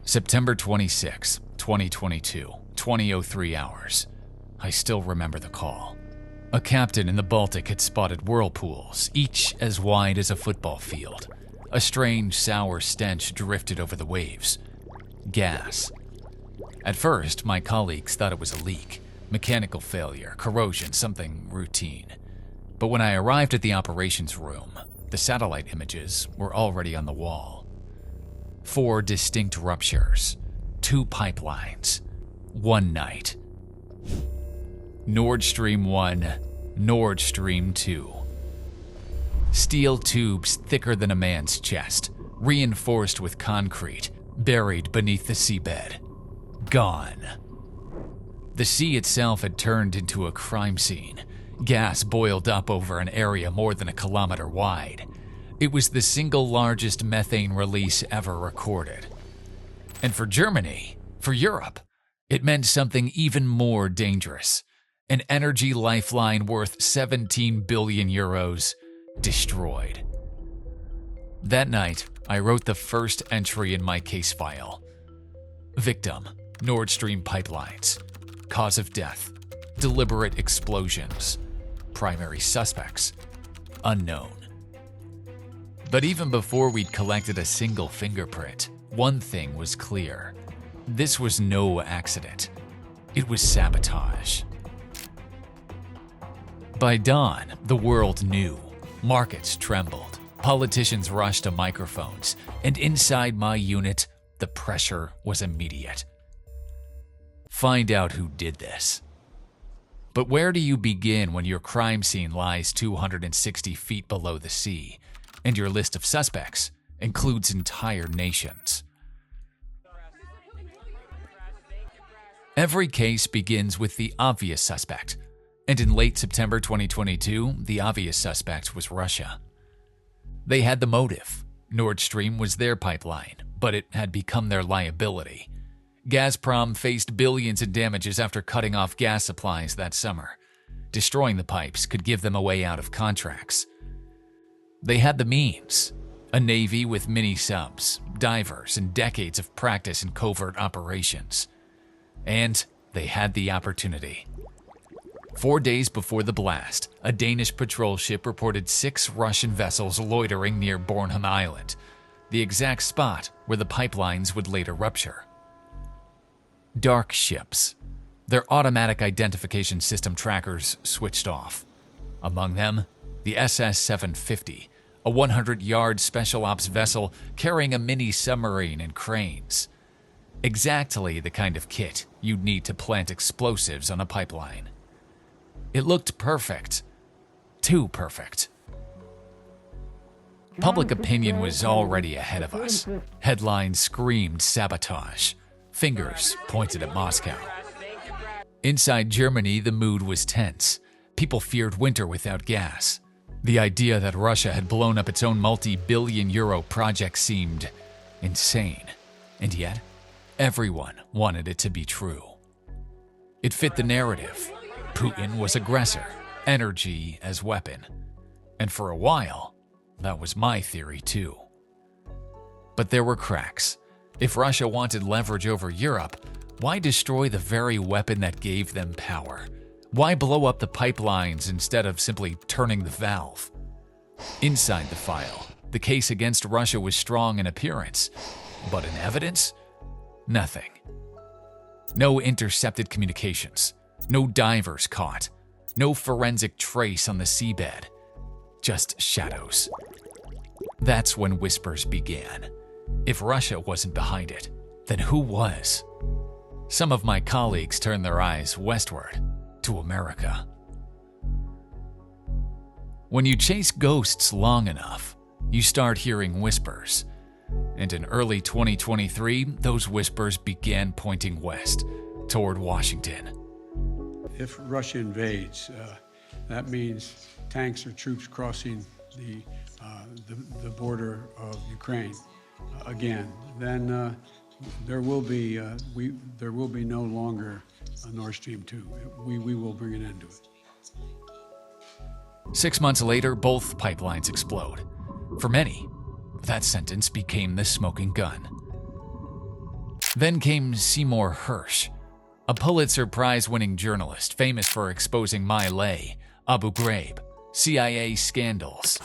September 26, 2022, 20:03 hours. I still remember the call. A captain in the Baltic had spotted whirlpools, each as wide as a football field. A strange, sour stench drifted over the waves. Gas. At first, my colleagues thought it was a leak, mechanical failure, corrosion, something routine. But when I arrived at the operations room, the satellite images were already on the wall. 4 distinct ruptures, 2 pipelines, 1 night. Nord Stream 1, Nord Stream 2. Steel tubes thicker than a man's chest, reinforced with concrete, buried beneath the seabed. Gone. The sea itself had turned into a crime scene. Gas boiled up over an area more than a kilometer wide. It was the single largest methane release ever recorded. And for Germany, for Europe, it meant something even more dangerous. An energy lifeline worth 17 billion euros destroyed. That night, I wrote the first entry in my case file. Victim, Nord Stream pipelines. Cause of death, deliberate explosions. Primary suspects, unknown. But even before we'd collected a single fingerprint, one thing was clear. This was no accident. It was sabotage. By dawn, the world knew. Markets trembled. Politicians rushed to microphones. And inside my unit, the pressure was immediate. Find out who did this. But where do you begin when your crime scene lies 260 feet below the sea, and your list of suspects includes entire nations? Every case begins with the obvious suspect, and in late September 2022, the obvious suspect was Russia. They had the motive. Nord Stream was their pipeline, but it had become their liability. Gazprom faced billions in damages after cutting off gas supplies that summer. Destroying the pipes could give them a way out of contracts. They had the means. A navy with mini-subs, divers, and decades of practice in covert operations. And they had the opportunity. 4 days before the blast, a Danish patrol ship reported 6 Russian vessels loitering near Bornholm Island, the exact spot where the pipelines would later rupture. Dark ships. Their automatic identification system trackers switched off. Among them, the SS-750, a 100-yard special ops vessel carrying a mini-submarine and cranes. Exactly the kind of kit you'd need to plant explosives on a pipeline. It looked perfect. Too perfect. Public opinion was already ahead of us. Headlines screamed sabotage. Fingers pointed at Moscow. Inside Germany, the mood was tense. People feared winter without gas. The idea that Russia had blown up its own multi-billion euro project seemed insane. And yet, everyone wanted it to be true. It fit the narrative. Putin was aggressor, energy as weapon. And for a while, that was my theory too. But there were cracks. If Russia wanted leverage over Europe, why destroy the very weapon that gave them power? Why blow up the pipelines instead of simply turning the valve? Inside the file, the case against Russia was strong in appearance, but in evidence, nothing. No intercepted communications, no divers caught, no forensic trace on the seabed, just shadows. That's when whispers began. If Russia wasn't behind it, then who was? Some of my colleagues turned their eyes westward, to America. When you chase ghosts long enough, you start hearing whispers. And in early 2023, those whispers began pointing west, toward Washington. If Russia invades, that means tanks or troops crossing the border of Ukraine again. Then there will be no longer a Nord Stream 2. We will bring an end to it. 6 months later, both pipelines explode. For many, that sentence became the smoking gun. Then came Seymour Hersh, a Pulitzer Prize-winning journalist famous for exposing My Lai, Abu Ghraib, CIA scandals.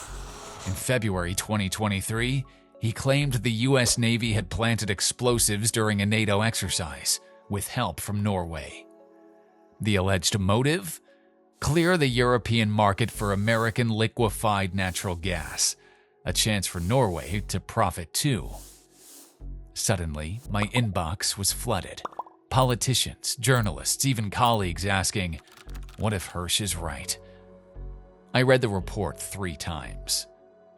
In February 2023, he claimed the US Navy had planted explosives during a NATO exercise, with help from Norway. The alleged motive? Clear the European market for American liquefied natural gas, a chance for Norway to profit too. Suddenly, my inbox was flooded. Politicians, journalists, even colleagues asking, what if Hersh is right? I read the report 3 times.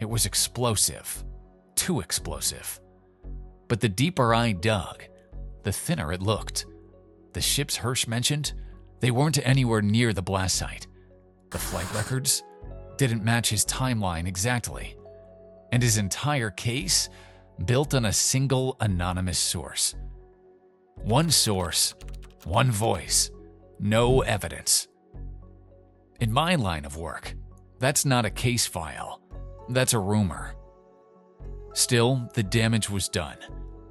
It was explosive. Too explosive. But the deeper I dug, the thinner it looked. The ships Hersh mentioned, they weren't anywhere near the blast site. The flight records didn't match his timeline exactly. And his entire case built on a single anonymous source. One source, one voice, no evidence. In my line of work, that's not a case file. That's a rumor. Still, the damage was done.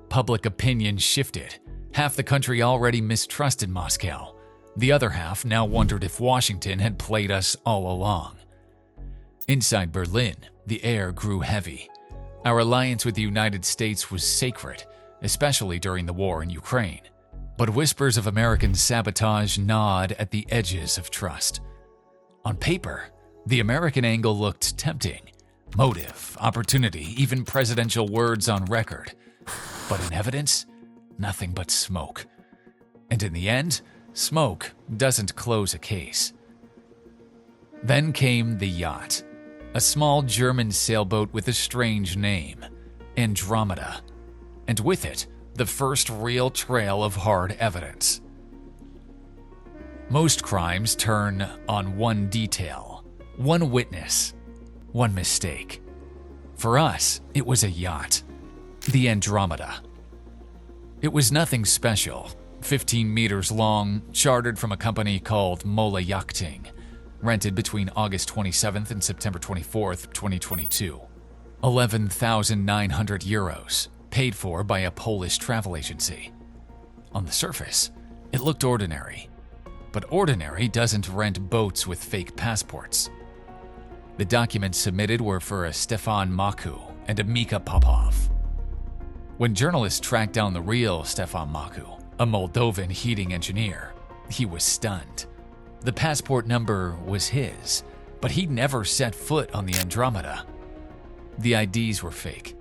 Public opinion shifted. Half the country already mistrusted Moscow. The other half now wondered if Washington had played us all along. Inside Berlin, the air grew heavy. Our alliance with the United States was sacred, especially during the war in Ukraine. But whispers of American sabotage gnawed at the edges of trust. On paper, the American angle looked tempting. Motive, opportunity, even presidential words on record. But in evidence, nothing but smoke. And in the end, smoke doesn't close a case. Then came the yacht, a small German sailboat with a strange name, Andromeda, and with it, the first real trail of hard evidence. Most crimes turn on one detail, one witness, one mistake. For us, it was a yacht, the Andromeda. It was nothing special, 15 meters long, chartered from a company called Mola Yachting, rented between August 27th and September 24th, 2022. 11,900 euros, paid for by a Polish travel agency. On the surface, it looked ordinary. But ordinary doesn't rent boats with fake passports. The documents submitted were for a Stefan Maku and a Mika Popov. When journalists tracked down the real Stefan Maku, a Moldovan heating engineer, he was stunned. The passport number was his, but he'd never set foot on the Andromeda. The IDs were fake.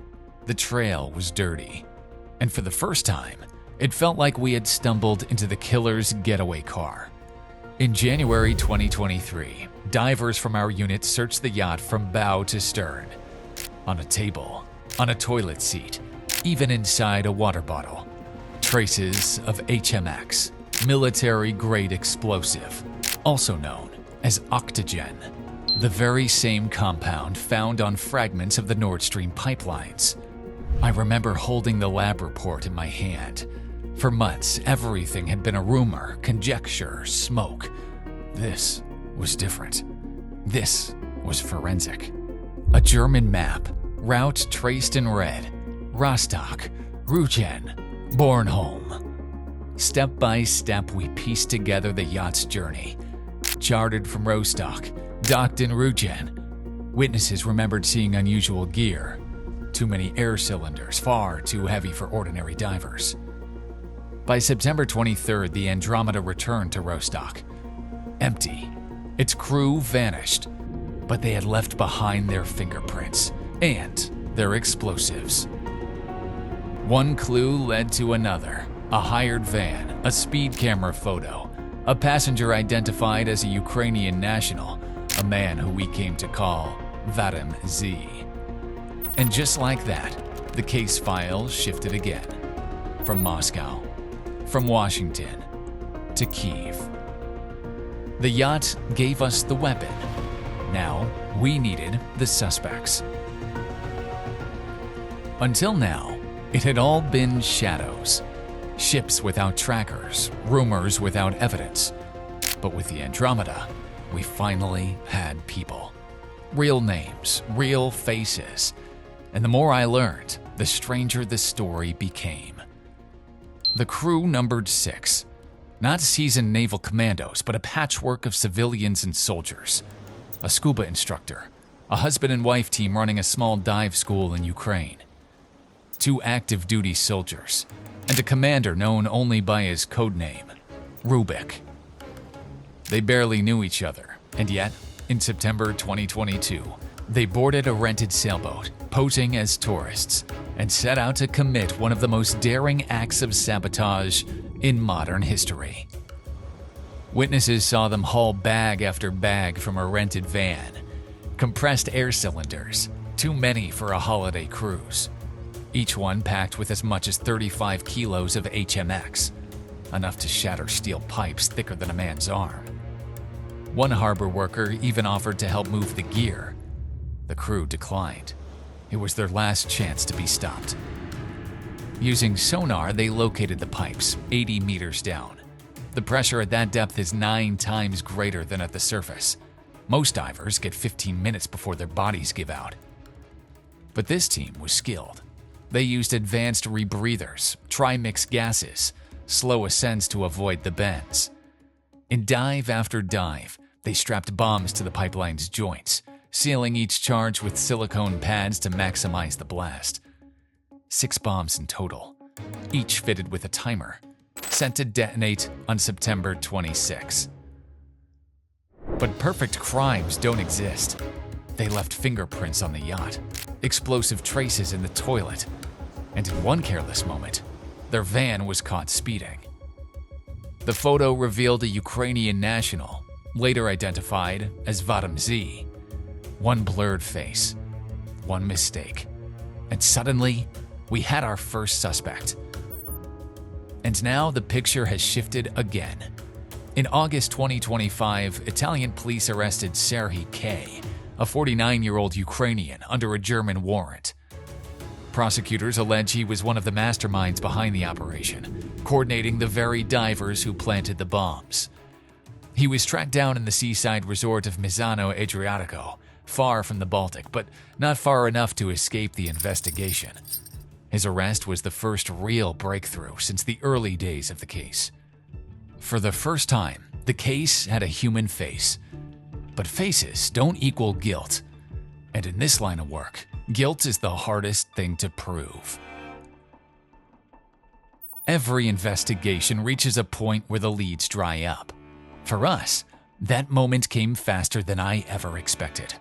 The trail was dirty. And for the first time, it felt like we had stumbled into the killer's getaway car. In January 2023, divers from our unit searched the yacht from bow to stern. On a table, on a toilet seat, even inside a water bottle. Traces of HMX, military-grade explosive, also known as octogen, the very same compound found on fragments of the Nord Stream pipelines. I remember holding the lab report in my hand. For months, everything had been a rumor, conjecture, smoke. This was different. This was Forensik. A German map, route traced in red. Rostock, Rügen, Bornholm. Step by step, we pieced together the yacht's journey. Chartered from Rostock, docked in Rügen. Witnesses remembered seeing unusual gear. Too many air cylinders, far too heavy for ordinary divers. By September 23rd, the Andromeda returned to Rostock. Empty. Its crew vanished, but they had left behind their fingerprints and their explosives. One clue led to another. A hired van, a speed camera photo, a passenger identified as a Ukrainian national, a man who we came to call Vadim Z. And just like that, the case file shifted again. From Moscow, from Washington, to Kyiv. The yacht gave us the weapon. Now, we needed the suspects. Until now, it had all been shadows. Ships without trackers, rumors without evidence. But with the Andromeda, we finally had people. Real names, real faces. And the more I learned, the stranger the story became. The crew numbered 6. Not seasoned naval commandos, but a patchwork of civilians and soldiers. A scuba instructor, a husband and wife team running a small dive school in Ukraine, 2 active duty soldiers, and a commander known only by his code name, Rubik. They barely knew each other, and yet, in September 2022, they boarded a rented sailboat, posing as tourists, and set out to commit one of the most daring acts of sabotage in modern history. Witnesses saw them haul bag after bag from a rented van, compressed air cylinders, too many for a holiday cruise, each one packed with as much as 35 kilos of HMX, enough to shatter steel pipes thicker than a man's arm. One harbor worker even offered to help move the gear. The crew declined. It was their last chance to be stopped. Using sonar, they located the pipes 80 meters down. The pressure at that depth is 9 times greater than at the surface. Most divers get 15 minutes before their bodies give out. But this team was skilled. They used advanced rebreathers, trimix gases, slow ascents to avoid the bends. In dive after dive, they strapped bombs to the pipeline's joints, sealing each charge with silicone pads to maximize the blast. 6 bombs in total, each fitted with a timer, sent to detonate on September 26. But perfect crimes don't exist. They left fingerprints on the yacht, explosive traces in the toilet, and in one careless moment, their van was caught speeding. The photo revealed a Ukrainian national, later identified as Vadim Z. One blurred face, one mistake, and suddenly, we had our first suspect. And now the picture has shifted again. In August 2025, Italian police arrested Serhiy K., a 49-year-old Ukrainian under a German warrant. Prosecutors allege he was one of the masterminds behind the operation, coordinating the very divers who planted the bombs. He was tracked down in the seaside resort of Misano Adriatico, far from the Baltic, but not far enough to escape the investigation. His arrest was the first real breakthrough since the early days of the case. For the first time, the case had a human face. But faces don't equal guilt. And in this line of work, guilt is the hardest thing to prove. Every investigation reaches a point where the leads dry up. For us, that moment came faster than I ever expected.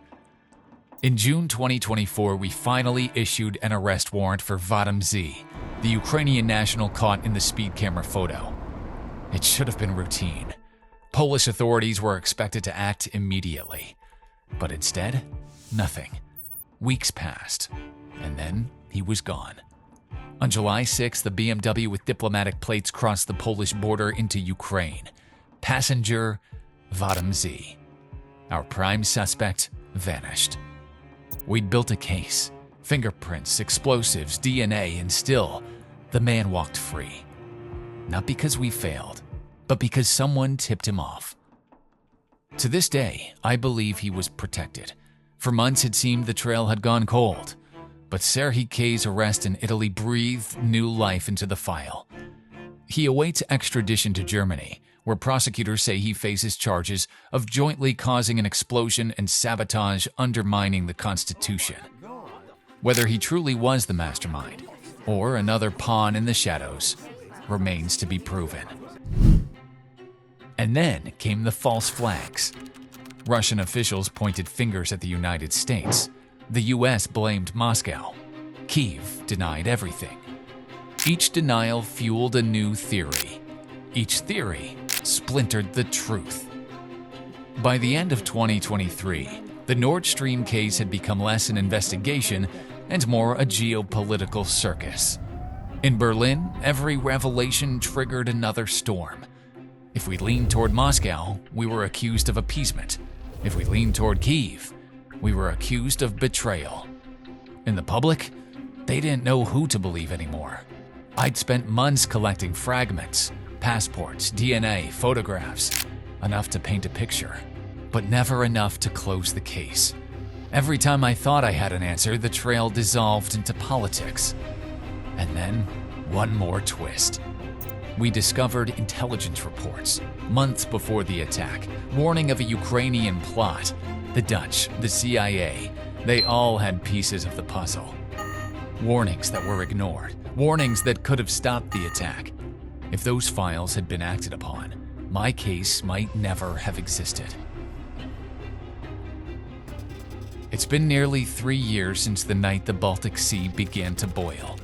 In June 2024, we finally issued an arrest warrant for Vadim Z, the Ukrainian national caught in the speed camera photo. It should have been routine. Polish authorities were expected to act immediately. But instead, nothing. Weeks passed, and then he was gone. On July 6, the BMW with diplomatic plates crossed the Polish border into Ukraine. Passenger Vadim Z. Our prime suspect vanished. We'd built a case, fingerprints, explosives, DNA, and still, the man walked free. Not because we failed, but because someone tipped him off. To this day, I believe he was protected. For months it seemed the trail had gone cold, but Serhiy K's arrest in Italy breathed new life into the file. He awaits extradition to Germany, where prosecutors say he faces charges of jointly causing an explosion and sabotage undermining the Constitution. Whether he truly was the mastermind, or another pawn in the shadows, remains to be proven. And then came the false flags. Russian officials pointed fingers at the United States. The US blamed Moscow. Kyiv denied everything. Each denial fueled a new theory. Each theory splintered the truth. By the end of 2023, the Nord Stream case had become less an investigation and more a geopolitical circus. In Berlin, every revelation triggered another storm. If we leaned toward Moscow, we were accused of appeasement. If we leaned toward Kyiv, we were accused of betrayal. In the public, they didn't know who to believe anymore. I'd spent months collecting fragments, passports, DNA, photographs, enough to paint a picture, but never enough to close the case. Every time I thought I had an answer, the trail dissolved into politics. And then one more twist. We discovered intelligence reports months before the attack, warning of a Ukrainian plot. The Dutch, the CIA, they all had pieces of the puzzle. Warnings that were ignored, warnings that could have stopped the attack. If those files had been acted upon, my case might never have existed. It's been nearly 3 years since the night the Baltic Sea began to boil.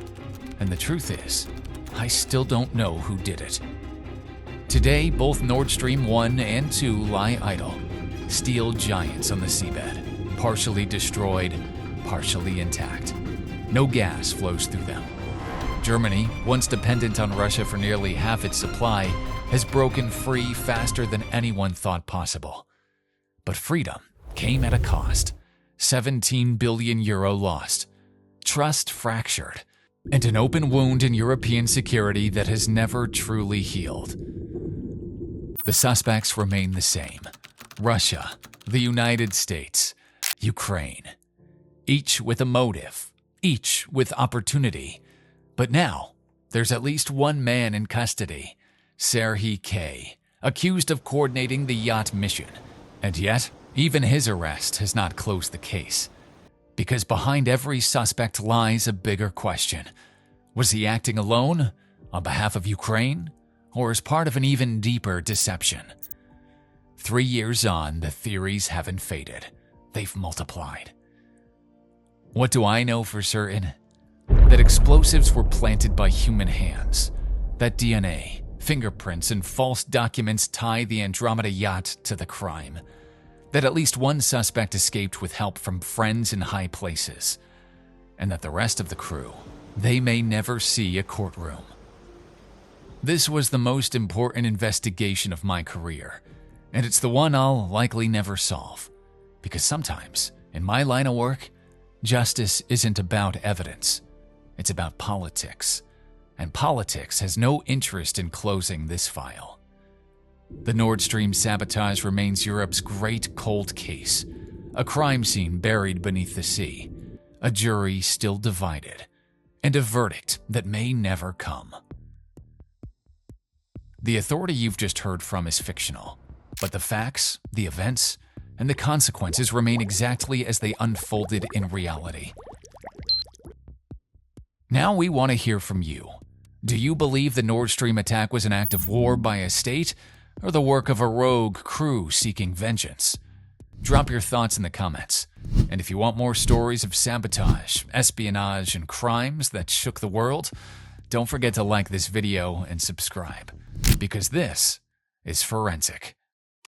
And the truth is, I still don't know who did it. Today, both Nord Stream 1 and 2 lie idle, steel giants on the seabed, partially destroyed, partially intact. No gas flows through them. Germany, once dependent on Russia for nearly half its supply, has broken free faster than anyone thought possible. But freedom came at a cost. 17 billion euro lost, trust fractured, and an open wound in European security that has never truly healed. The suspects remain the same: Russia, the United States, Ukraine. Each with a motive, each with opportunity. But now, there's at least one man in custody, Serhiy K., accused of coordinating the yacht mission. And yet, even his arrest has not closed the case. Because behind every suspect lies a bigger question. Was he acting alone, on behalf of Ukraine, or as part of an even deeper deception? 3 years on, the theories haven't faded. They've multiplied. What do I know for certain? That explosives were planted by human hands. That DNA, fingerprints, and false documents tie the Andromeda yacht to the crime. That at least one suspect escaped with help from friends in high places. And that the rest of the crew, they may never see a courtroom. This was the most important investigation of my career, and it's the one I'll likely never solve. Because sometimes, in my line of work, justice isn't about evidence. It's about politics. And politics has no interest in closing this file. The Nord Stream sabotage remains Europe's great cold case, a crime scene buried beneath the sea, a jury still divided, and a verdict that may never come. The authority you've just heard from is fictional, but the facts, the events, and the consequences remain exactly as they unfolded in reality. Now we want to hear from you. Do you believe the Nord Stream attack was an act of war by a state, or the work of a rogue crew seeking vengeance? Drop your thoughts in the comments. And if you want more stories of sabotage, espionage, and crimes that shook the world, don't forget to like this video and subscribe, because this is Forensik.